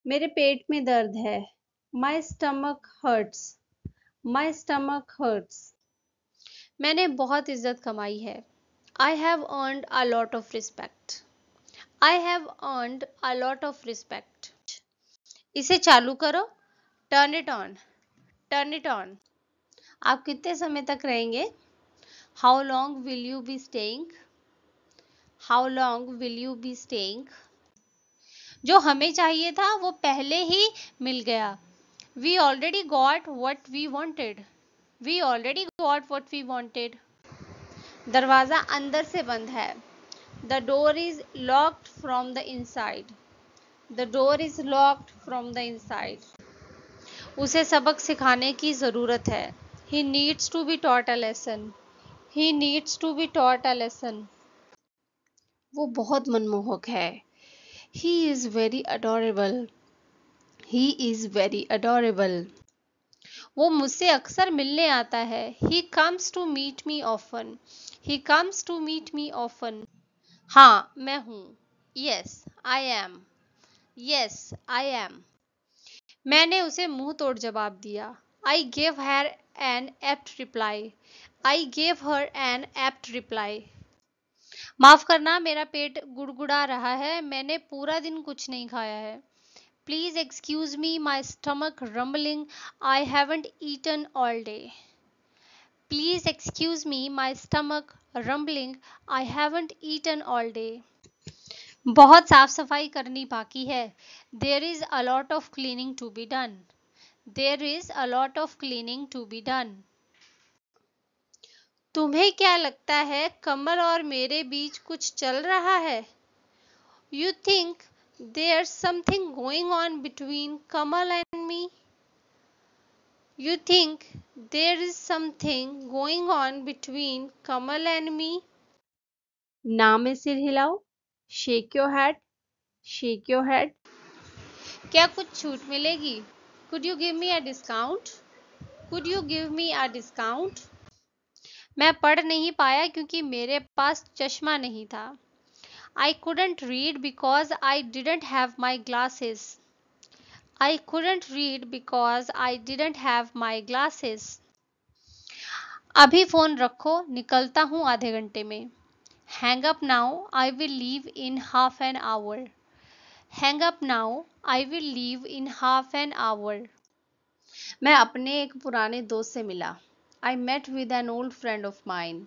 मेरे पेट में दर्द है। My stomach hurts. My stomach hurts. मैंने बहुत इज्जत कमाई है। I have earned a lot of respect. I have earned a lot of respect. इसे चालू करो। Turn it on. Turn it on. आप कितने समय तक रहेंगे? How long will you be staying? How long will you be staying? जो हमें चाहिए था वो पहले ही मिल गया। We already got what we wanted. We already got what we wanted. दरवाजा अंदर से बंद है। The door is locked from the inside. The door is locked from the inside. उसे सबक सिखाने की जरूरत है। He needs to be taught a lesson. He needs to be taught a lesson. वो बहुत मनमोहक है। He is very adorable. He is very adorable. वो मुझसे अक्सर मिलने आता है। He comes to meet me often. He comes to meet me often. हाँ, मैं हूँ। Yes, I am. Yes, I am. मैंने उसे मुंह तोड़ जवाब दिया। I gave her an apt reply. I gave her an apt reply. माफ करना, मेरा पेट गुड़गुड़ा रहा है। मैंने पूरा दिन कुछ नहीं खाया है। Please excuse me, my stomach rumbling. I haven't eaten all day. Please excuse me, my stomach rumbling. I haven't eaten all day. बहुत साफ सफाई करनी बाकी है। There is a lot of cleaning to be done. There is a lot of cleaning to be done. तुम्हें क्या लगता है कमल और मेरे बीच कुछ चल रहा है? You think there's something going on between Kamal and me? You think there is something going on between Kamal and me? ना में सिर हिलाओ। Shake your head. Shake your head. क्या कुछ छूट मिलेगी? Could you give me a discount? Could you give me a discount? मैं पढ़ नहीं पाया क्योंकि मेरे पास चश्मा नहीं था। I couldn't read because I didn't have my glasses. I couldn't read because I didn't have my glasses. अभी फोन रखो, निकलता हूँ आधे घंटे में। Hang up now, I will leave in half an hour. Hang up now, I will leave in half an hour. मैं अपने एक पुराने दोस्त से मिला। I met with an old friend of mine.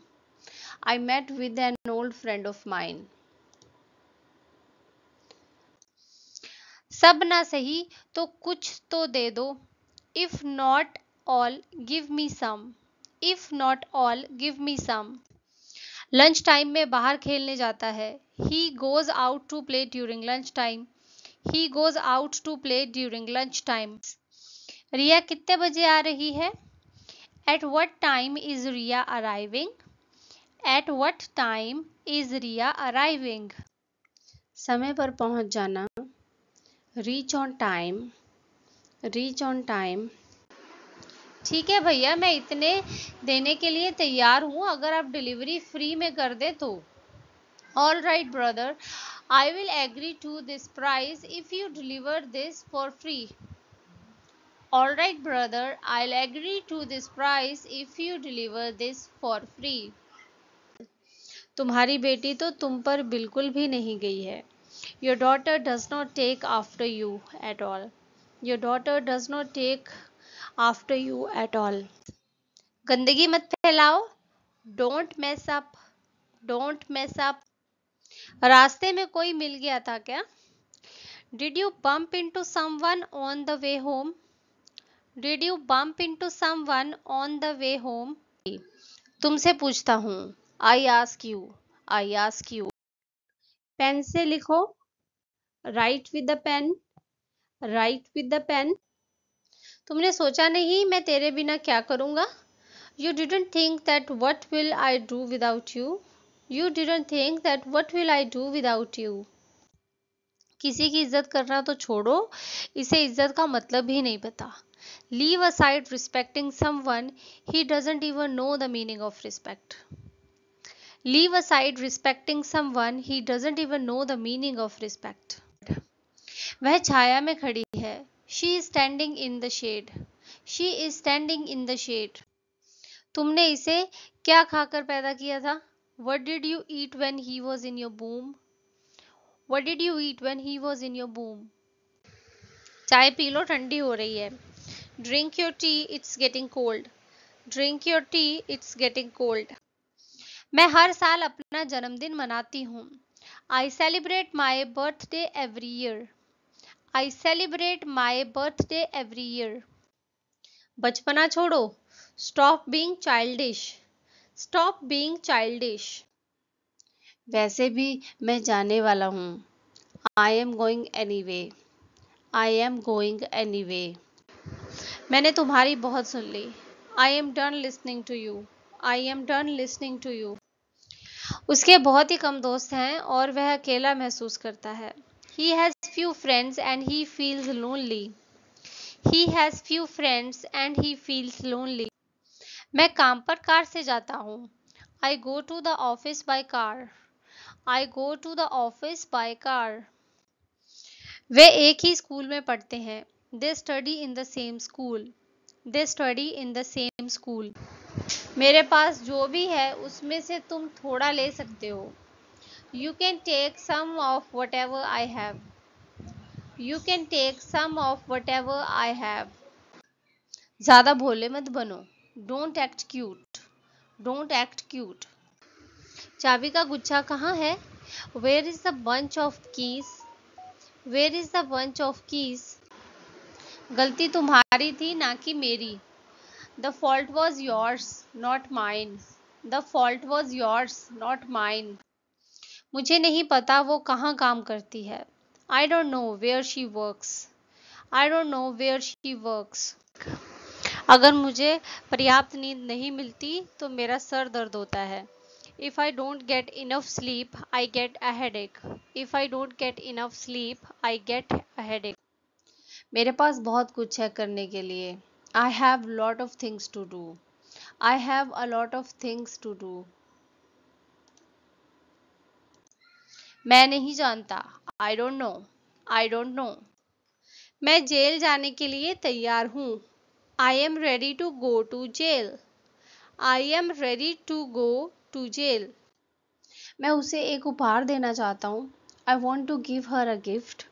I met with an old friend of mine. सब ना सही तो कुछ तो दे दो। If not all, give me some. If not all, give me some. Lunch time में बाहर खेलने जाता है। He goes out to play during lunch time. He goes out to play during lunch time. रिया कितने बजे आ रही है? At what time is Riya arriving? At what time is Riya arriving? समय पर पहुंच जाना। Reach on time. Reach on time. ठीक है भैया, मैं इतने देने के लिए तैयार हूँ अगर आप डिलीवरी फ्री में कर दे तो। All right, brother. I will agree to this price if you deliver this for free. All right, brother. I'll agree to this price if you deliver this for free. तुम्हारी बेटी तो तुम पर बिल्कुल भी नहीं गई है। Your daughter does not take after you at all. Your daughter does not take after you at all. गंदगी मत फैलाओ। Don't mess up. Don't mess up. रास्ते में कोई मिल गया था क्या? Did you bump into someone on the way home? Did you bump into someone on the way home? तुमसे पूछता हूँ। I ask you. I ask you. Pen से लिखो। Write with the pen. Write with the pen. तुमने सोचा नहीं मैं तेरे बिना क्या करूँगा? You didn't think that what will I do without you? You didn't think that what will I do without you? किसी की इज्जत करना तो छोड़ो, इसे इज्जत का मतलब ही नहीं पता। Leave aside respecting someone, he doesn't even know the meaning of respect. Leave aside respecting someone, he doesn't even know the meaning of respect. वह छाया में खड़ी है। She is standing in the shade. She is standing in the shade. तुमने इसे क्या खाकर पैदा किया था? What did you eat when he was in your womb? What did you eat when he was in your womb? चाय P low, ठंडी हो रही है। Drink your tea, it's getting cold. Drink your tea, it's getting cold. मैं हर साल अपना जन्मदिन मनाती हूँ। I celebrate my birthday every year. I celebrate my birthday every year. बचपना छोड़ो। Stop being childish. Stop being childish. वैसे भी मैं जाने वाला हूँ। I am going anyway. I am going anyway. मैंने तुम्हारी बहुत सुन ली। I am done listening to you. I am done listening to you. उसके बहुत ही कम दोस्त हैं और वह अकेला महसूस करता है। He has few friends and he feels lonely. He has few friends and he feels lonely. मैं काम पर कार से जाता हूँ। I go to the office by car. I go to the office by car. वे एक ही school में पढ़ते हैं। They study in the same school. They study in the same school. मेरे पास जो भी है उसमें से तुम थोड़ा ले सकते हो। You can take some of whatever I have. You can take some of whatever I have. ज़्यादा भोले मत बनो। Don't act cute. Don't act cute. चाबी का गुच्छा कहाँ है? Where is the bunch of keys? Where is the bunch of keys? गलती तुम्हारी थी ना कि मेरी। The fault was yours, not mine. The fault was yours, not mine. मुझे नहीं पता वो कहाँ काम करती है। I don't know where she works. I don't know where she works. अगर मुझे पर्याप्त नींद नहीं मिलती तो मेरा सर दर्द होता है। If I don't get enough sleep, I get a headache. If I don't get enough sleep, I get a headache. मेरे पास बहुत कुछ है करने के लिए। I have lot of things to do. I have a lot of things to do. मैं नहीं जानता। I don't know. I don't know. मैं जेल जाने के लिए तैयार हूँ। I am ready to go to jail. I am ready to go to jail. मैं उसे एक उपहार देना चाहता हूँ। I want to give her a gift.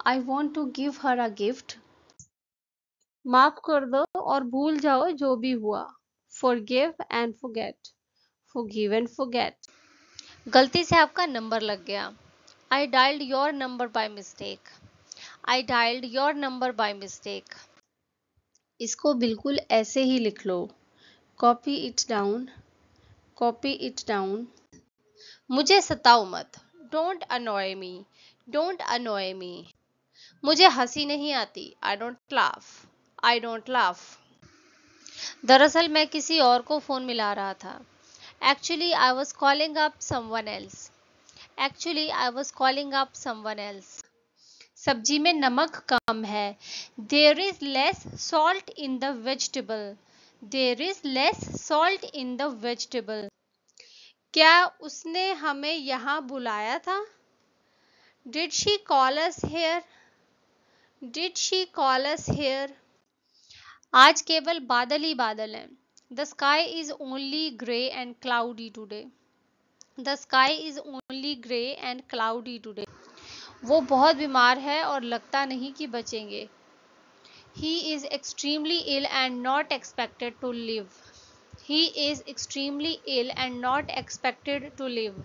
I want to give her a gift. माफ कर दो और भूल जाओ जो भी हुआ। Forgive and forget. Forgive and forget. गलती से आपका नंबर लग गया। I dialed your number by mistake. I dialed your number by mistake. इसको बिल्कुल ऐसे ही लिख लो। Copy it down. Copy it down. मुझे सताओ मत। Don't annoy me. Don't annoy me. मुझे हंसी नहीं आती। I don't laugh. I don't laugh. दरअसल मैं किसी और को फोन मिला रहा था। Actually, I was calling up someone else. Actually, I was calling up someone else. सब्जी में नमक कम है। There is less salt in the vegetable. There is less salt in the vegetable. क्या उसने हमें यहाँ बुलाया था? Did she call us here? Did she call us here? आज केवल बादल ही बादल हैं। The sky is only grey and cloudy today. The sky is only grey and cloudy today. वो बहुत बीमार है और लगता नहीं कि बचेंगे। He is extremely ill and not expected to live. He is extremely ill and not expected to live.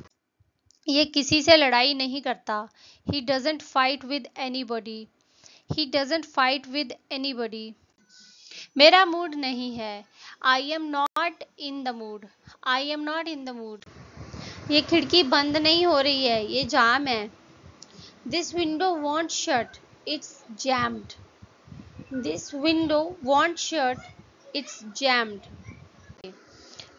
ये किसी से लड़ाई नहीं करता। He doesn't fight with anybody. He doesn't fight with anybody. मेरा मूड नहीं है। I am not in the mood. I am not in the mood. ये खिड़की बंद नहीं हो रही है, ये जाम है। This window won't shut. It's jammed. This window won't shut. It's jammed.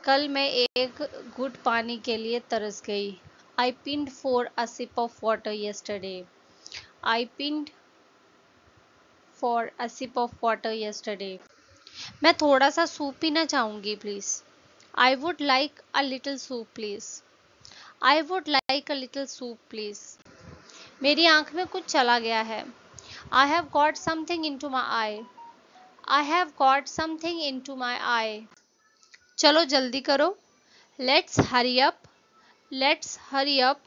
कल मैं एक घुट पानी के लिए तरस गई। I pined for a sip of water yesterday. I pined for a sip of water yesterday. मैं थोड़ा सा सूप पीना चाहूँगी please. I would like a little soup please. I would like a little soup please. मेरी आँख में कुछ चला गया है। I have got something into my eye. I have got something into my eye. चलो जल्दी करो. Let's hurry up. Let's hurry up.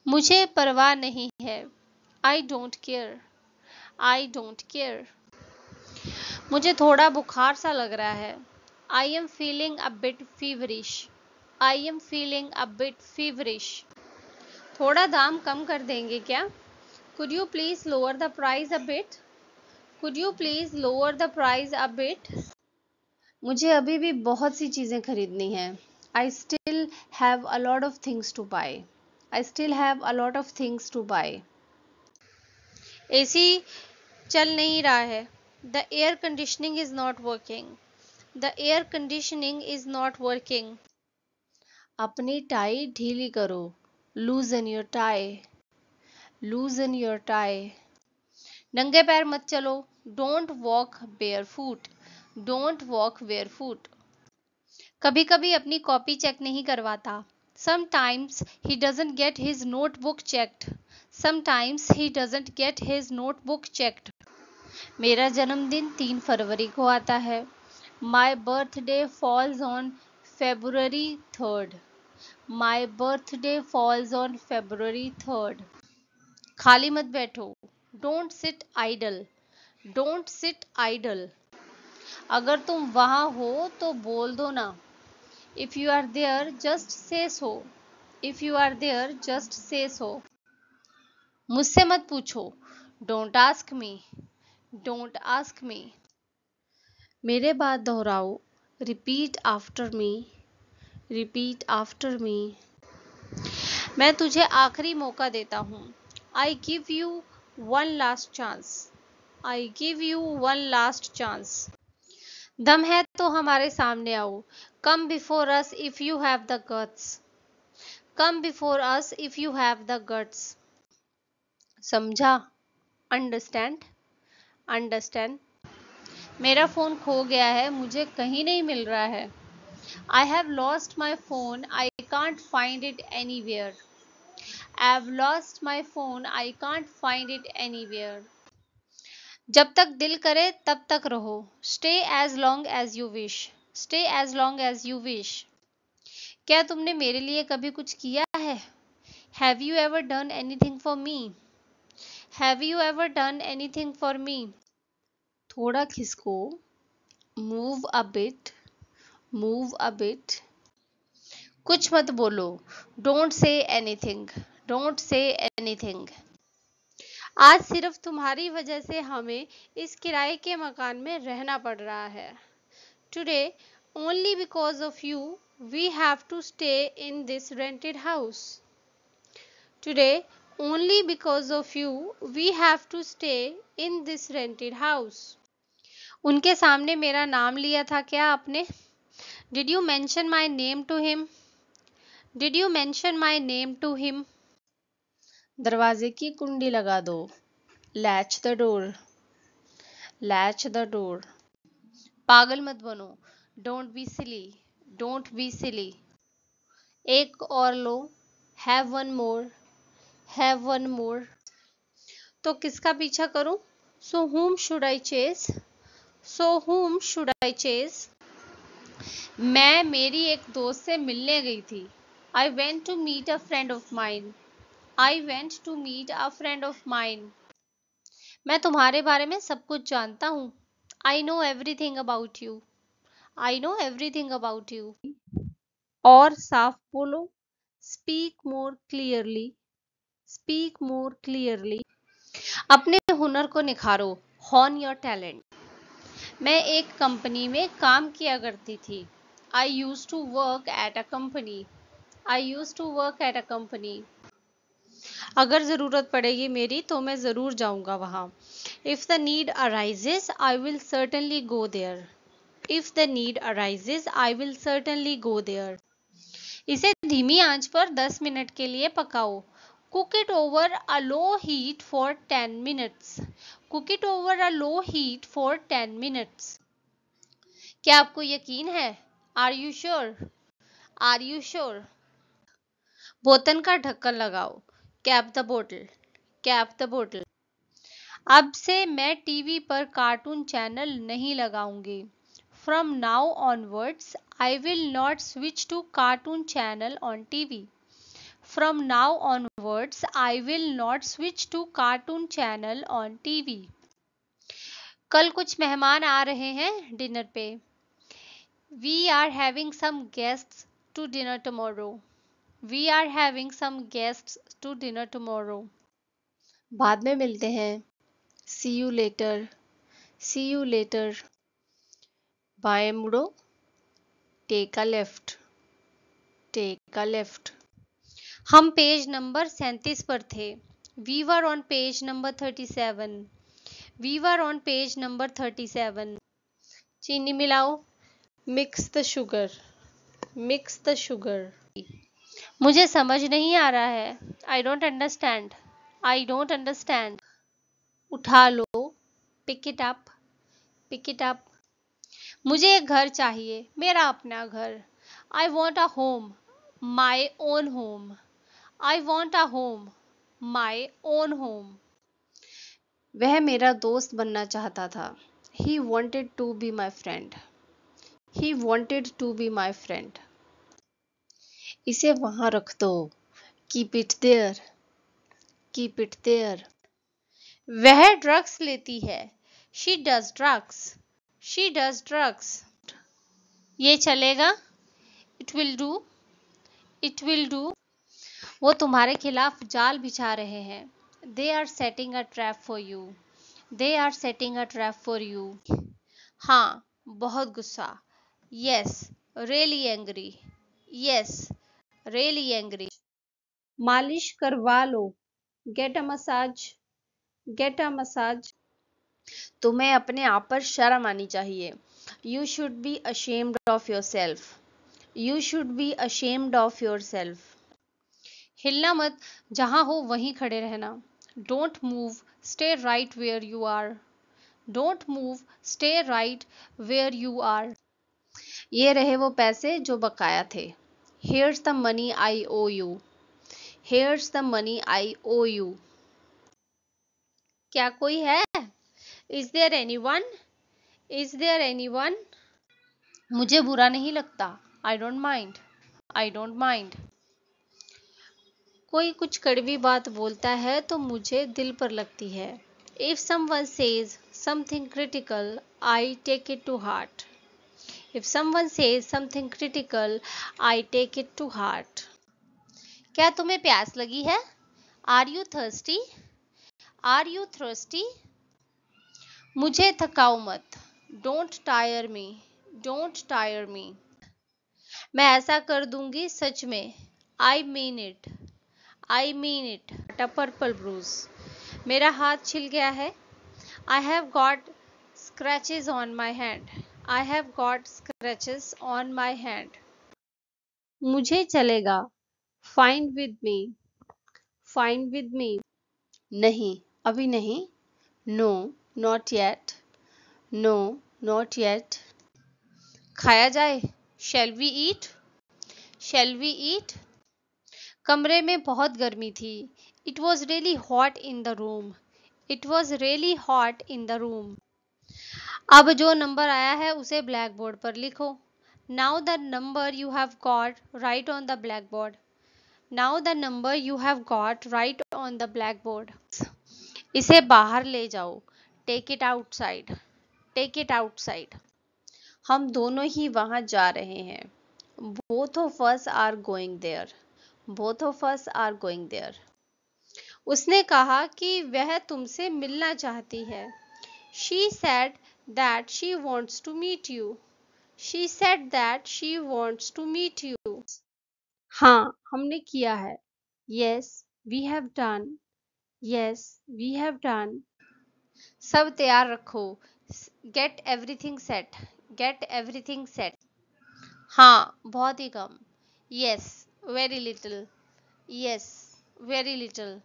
मुझे परवाह नहीं है. I don't care. I don't care. मुझे थोड़ा बुखार सा लग रहा है. I am feeling a bit feverish. I am feeling a bit feverish. थोड़ा दाम कम कर देंगे क्या? Could you please lower the price a bit? Could you please lower the price a bit? मुझे अभी भी बहुत सी चीज़ें खरीदनी हैं. I still have a lot of things to buy. I still have a lot of things to buy. AC चल नहीं रहा है. The air conditioning is not working. The air conditioning is not working. अपनी tie ढीली करो. Loosen your tie. Loosen your tie. नंगे पैर मत चलो. Don't walk barefoot. Don't walk barefoot. कभी कभी अपनी कॉपी चेक नहीं करवाता. Sometimes he doesn't get his notebook checked. Sometimes he doesn't get his notebook checked. मेरा जन्मदिन 3 फरवरी को आता है. My birthday falls on February 3rd. My birthday falls on February 3rd. खाली मत बैठो. Don't sit idle. Don't sit idle. अगर तुम वहां हो तो बोल दो ना. If you are there, just say so. If you are there, just say so. मुझसे मत पूछो. Don't ask me. Don't ask me. मेरे बाद दोहराओ. Repeat after me. Repeat after me. मैं तुझे आखिरी मौका देता हूँ. I give you one last chance. I give you one last chance. दम है तो हमारे सामने आओ. Come before us if you have the guts. Come before us if you have the guts. समझा? Understand? Understand? मेरा फोन खो गया है. मुझे कहीं नहीं मिल रहा है. I have lost my phone. I can't find it anywhere. I've lost my phone. I can't find it anywhere. जब तक दिल करे तब तक रहो. Stay as long as you wish. Stay as long as you wish. क्या तुमने मेरे लिए कभी कुछ किया है? Have you ever done anything for me? Have you ever done anything for me? थोड़ा खिसको. Move a bit. Move a bit. कुछ मत बोलो. Don't say anything. Don't say anything. आज सिर्फ तुम्हारी वजह से हमें इस किराए के मकान में रहना पड़ रहा है. Today, only because of you, we have to stay in this rented house. Today, only because of you, we have to stay in this rented house. उनके सामने मेरा नाम लिया था क्या आपने? Did you mention my name to him? Did you mention my name to him? दरवाजे की कुंडी लगा दो. Latch the door. Latch the door. पागल मत बनो. Don't be silly. Don't be silly. एक और लो. Have one more. Have one more. तो किसका पीछा करूं? So whom should I chase? So whom should I chase? मैं मेरी एक दोस्त से मिलने गई थी. I went to meet a friend of mine. I went to meet a friend of mine. मैं तुम्हारे बारे में सब कुछ जानता हूँ. I know everything about you. I know everything about you. और साफ बोलो. Speak more clearly. Speak more clearly. अपने हुनर को निखारो. Hone your talent. मैं एक कंपनी में काम किया करती थी. I used to work at a company. I used to work at a company. अगर ज़रूरत पड़ेगी मेरी तो मैं ज़रूर जाऊंगा वहाँ. If the need arises, I will certainly go there. If the need arises, I will certainly go there. इसे धीमी आंच पर 10 मिनट के लिए पकाओ. Cook it over a low heat for 10 minutes. Cook it over a low heat for 10 minutes. क्या आपको यकीन है? Are you sure? Are you sure? बोतल का ढक्कन लगाओ. Cap the bottle. Cap the bottle. अब से मैं टीवी पर कार्टून चैनल नहीं लगाऊंगी। From now onwards I will not switch to cartoon channel on TV. From now onwards I will not switch to cartoon channel on TV. कल कुछ मेहमान आ रहे हैं डिनर पे। We are having some guests to dinner tomorrow. We are having some guests to dinner tomorrow. बाद में मिलते हैं। See you later. See you later. बाएं मुड़ो। Take a left. Take a left. हम पेज नंबर 37 पर थे। We were on page number 37। We were on page number 37। चीनी मिलाओ। Mix the sugar. Mix the sugar. मुझे समझ नहीं आ रहा है। I don't understand. I don't understand. उठा लो। Pick it up. Pick it up. मुझे एक घर चाहिए, मेरा अपना घर। I want a home. My own home. I want a home. My own home. वह मेरा दोस्त बनना चाहता था। He wanted to be my friend. He wanted to be my friend. इसे वहां रख दो। Keep it there. Keep it there. वह ड्रग्स लेती है। She does drugs. She does drugs. ये चलेगा। It will do. It will do. वो तुम्हारे खिलाफ जाल बिछा रहे हैं। They are setting a trap for you. They are setting a trap for you. हाँ, बहुत गुस्सा। Yes, really angry. Yes, really angry. मालिश करवा लो। Get a massage. Get a massage. तुम्हें अपने आप पर शर्म आनी चाहिए। You should be ashamed of yourself. You should be ashamed of yourself. हिलना मत, जहां हो वहीं खड़े रहना। Don't move, stay right where you are. Don't move, stay right where you are. ये रहे वो पैसे जो बकाया थे। Here's the money I owe you. Here's the money I owe you. क्या कोई है? Is there anyone? Is there anyone? मुझे बुरा नहीं लगता। I don't mind. I don't mind. कोई कुछ कड़वी बात बोलता है तो मुझे दिल पर लगती है। If someone says something critical, I take it to heart. If someone says something critical, I take it to heart. क्या तुम्हें प्यास लगी है? Are you thirsty? Are you thirsty? मुझे थकाओ मत। Don't tire me. Don't tire me. मैं ऐसा कर दूंगी सच में। I mean it. I mean it. A purple bruise. मेरा हाथ छिल गया है। I have got scratches on my hand. I have got scratches on my hand. मुझे चलेगा। Fine with me. Fine with me. नहीं, अभी नहीं। No, not yet. No, not yet. खाया जाए। Shall we eat? Shall we eat? कमरे में बहुत गर्मी थी। It was really hot in the room. It was really hot in the room. अब जो नंबर आया है उसे ब्लैक बोर्ड पर लिखो। Now the number you have got, write on the blackboard. Now the number you have got, write on the blackboard. इसे बाहर ले जाओ। Take it outside. Take it outside. हम दोनों ही वहां जा रहे हैं। Both of us are going there. Both of us are going there. उसने कहा कि वह तुमसे मिलना चाहती है। She said that she wants to meet you. She said that she wants to meet you. हाँ, हमने किया है। Yes, we have done. Yes, we have done. सब तैयार रखो। Get everything set. Get everything set. हाँ, बहुत ही कम। Yes, very little. Yes, very little.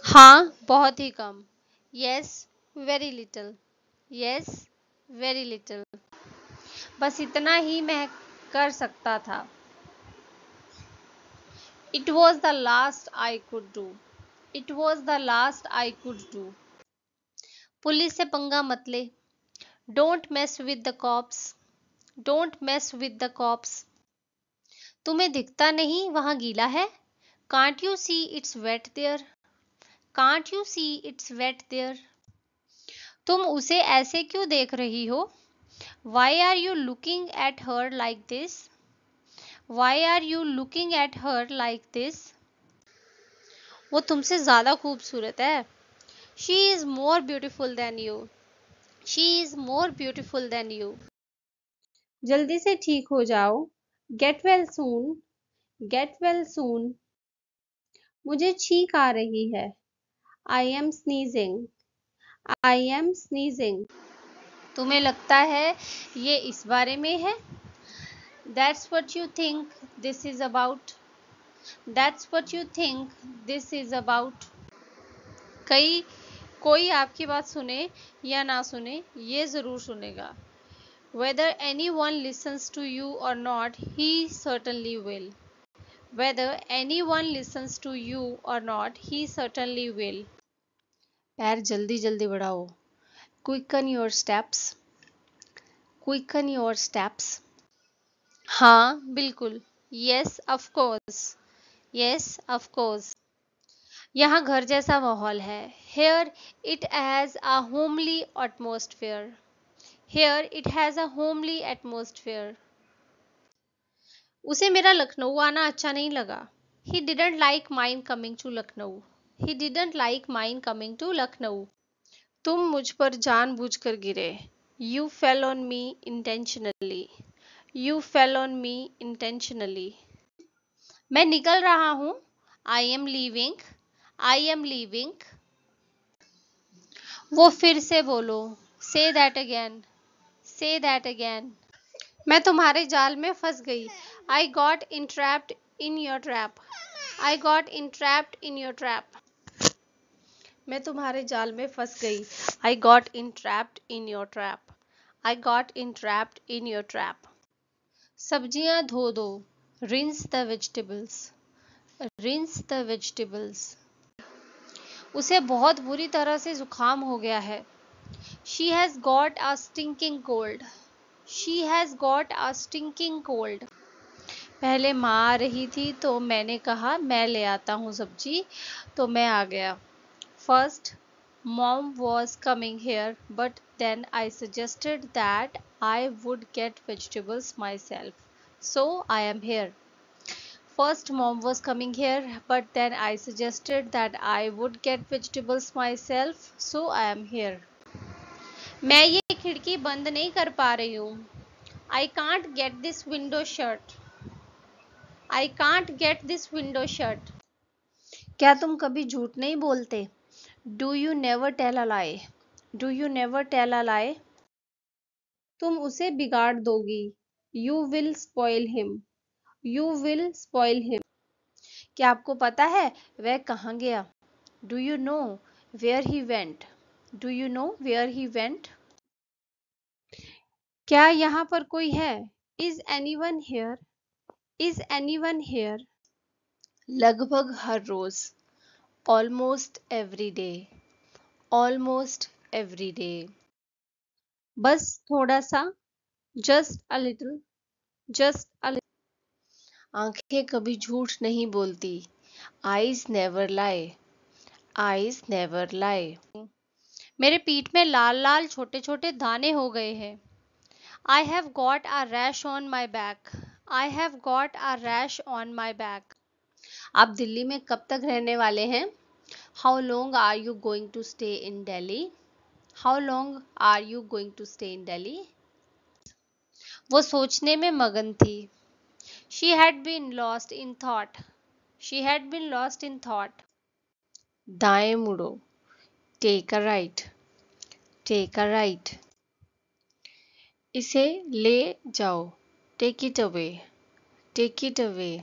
हाँ, बहुत ही कम। Yes, very little. Yes, very little. बस इतना ही मैं कर सकता था। It was the last I could do. It was the last I could do. Police से पंगा मत ले। Don't mess with the cops. Don't mess with the cops. तुम्हें दिखता नहीं वहां गीला है? Can't you see it's wet there? Can't you see it's wet there? तुम उसे ऐसे क्यों देख रही हो? Why are you looking at her like this? Why are you looking at her like this? वो तुमसे ज्यादा खूबसूरत है। She is more beautiful than you. She is more beautiful than you. जल्दी से ठीक हो जाओ। Get well soon. Get well soon. मुझे छींक आ रही है। I am sneezing. I am sneezing. तुम्हें लगता है ये इस बारे में है? That's what you think this is about. That's what you think this is about. कई कोई आपकी बात सुने या ना सुने, ये जरूर सुनेगा. Whether anyone listens to you or not, he certainly will. Whether anyone listens to you or not, he certainly will. पैर जल्दी जल्दी बढ़ाओ. Quicken your steps. Quicken your steps. हाँ बिल्कुल. Yes of course. Yes of course. यहाँ घर जैसा माहौल है. Here it has a homely atmosphere. Here it has a homely atmosphere. उसे मेरा लखनऊ आना अच्छा नहीं लगा. He didn't like mine coming to Lucknow. He didn't like mine coming to Lucknow. तुम मुझ पर जानबूझकर गिरे. You fell on me intentionally. You fell on me intentionally. मैं निकल रहा हूँ. I am leaving. I am leaving. वो फिर से बोलो. Say that again. Say that again. मैं तुम्हारे जाल में फंस गई. I got entrapped in your trap. I got entrapped in your trap. मैं तुम्हारे जाल में फंस गई. I got entrapped in your trap. I got entrapped in your trap. सब्जियां धो दो. Rinse the vegetables. Rinse the vegetables. उसे बहुत बुरी तरह से जुकाम हो गया है. She has got a stinking cold. She has got a stinking cold. पहले माँ आ रही थी तो मैंने कहा मैं ले आता हूँ सब्जी, तो मैं आ गया. First, Mom was coming here, but then I suggested that I would get vegetables myself. So I am here. First, Mom was coming here, but then I suggested that I would get vegetables myself. So I am here. मैं ये खिड़की बंद नहीं कर पा रही हूँ. I can't get this window shut. I can't get this window shut. क्या तुम कभी झूठ नहीं बोलते? Do you never tell a lie? Do you never tell a lie? तुम उसे बिगाड़ दोगी. You will spoil him. You will spoil him. क्या आपको पता है वह कहाँ गया? Do you know where he went? Do you know where he went? क्या यहाँ पर कोई है? Is anyone here? Is anyone here? लगभग हर रोज. Almost every day. Almost every day. बस थोड़ा सा. Just a little. Just a little. आंखें कभी झूठ नहीं बोलती. Eyes never lie. Eyes never lie. मेरे पीठ में लाल लाल छोटे छोटे दाने हो गए हैं. I have got a rash on my back. I have got a rash on my back. आप दिल्ली में कब तक रहने वाले हैं? How long are you going to stay in Delhi? How long are you going to stay in Delhi? वो सोचने में मगन थी. She had been lost in thought. She had been lost in thought. दाएं मुड़ो. Take a right. Take a right. इसे ले जाओ. Take it away. Take it away.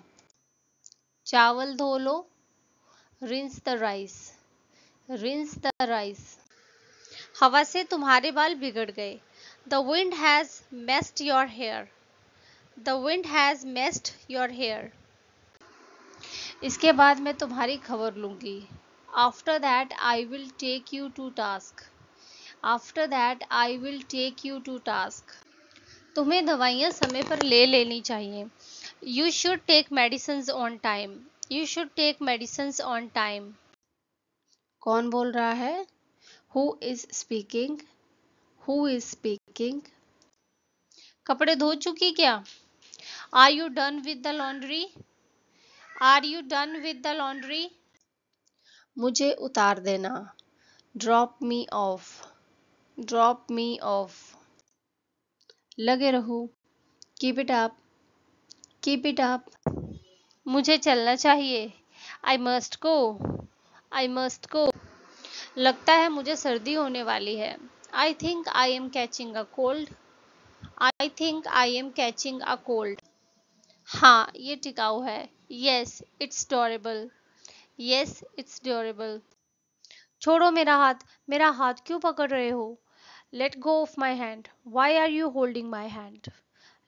चावल धो लो. Rinse the rice. Rinse the rice. हवा से तुम्हारे बाल बिगड़ गए. The wind has messed your hair. The wind has messed your hair. इसके बाद मैं तुम्हारी खबर लूंगी. After that I will take you to task. After that, I will take you to task. तुम्हें दवाइयाँ समय पर ले लेनी चाहिए. You should take medicines on time. You should take medicines on time. कौन बोल रहा है? Who is speaking? Who is speaking? कपड़े धो चुकी क्या? Are you done with the laundry? Are you done with the laundry? मुझे उतार देना. Drop me off. Drop me off. लगे रहो. Keep it up. Keep it up. मुझे चलना चाहिए. I must go. I must go. लगता है मुझे सर्दी होने वाली है. I think I am catching a cold. I think I am catching a cold. हाँ, ये टिकाऊ है. Yes, it's durable. Yes, it's durable. छोड़ो मेरा हाथ. मेरा हाथ क्यों पकड़ रहे हो? Let go of my hand. Why are you holding my hand?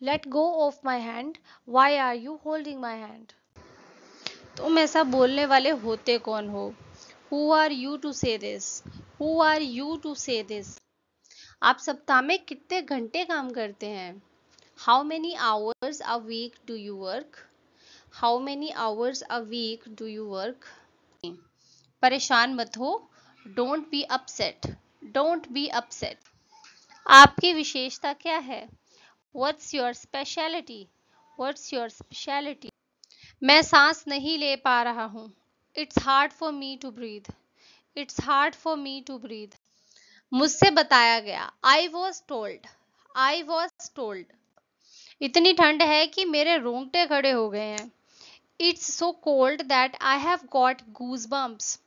Let go of my hand. Why are you holding my hand? तुम ऐसा बोलने वाले होते कौन हो? Who are you to say this? Who are you to say this? आप सप्ताह में कितने घंटे काम करते हैं? How many hours a week do you work? How many hours a week do you work? परेशान मत हो. Don't be upset. Don't be upset. आपकी विशेषता क्या है? What's your specialty? What's your specialty? मैं सांस नहीं ले पा रहा हूँ. It's hard for me to breathe. It's hard for me to breathe. मुझसे बताया गया. I was told. I was told. इतनी ठंड है कि मेरे रोंगटे खड़े हो गए हैं. It's so cold that I have got goosebumps.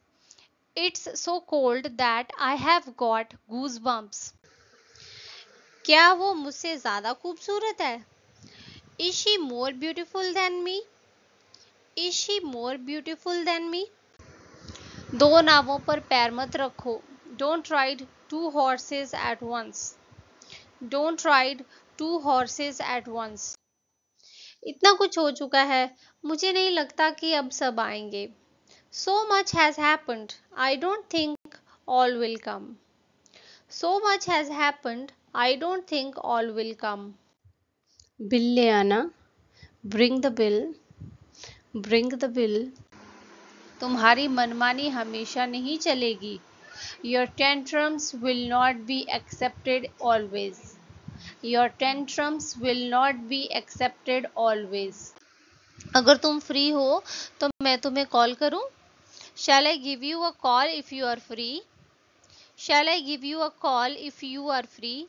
It's so cold that I have got goosebumps. क्या वो मुझसे ज्यादा खूबसूरत है? Is she more beautiful than me? Is she more beautiful than me? दो नावों पर पैर मत रखो. Don't ride two horses at once. Don't ride two horses at once. इतना कुछ हो चुका है. मुझे नहीं लगता कि अब सब आएंगे. So much has happened. I don't think all will come. So much has happened. I don't think all will come. Bill ले आना. Bring the bill. Bring the bill. तुम्हारी मनमानी हमेशा नहीं चलेगी. Your tantrums will not be accepted always. Your tantrums will not be accepted always. अगर तुम free हो तो मैं तुम्हें कॉल करूं? Shall I give you a call if you are free? Shall I give you a call if you are free?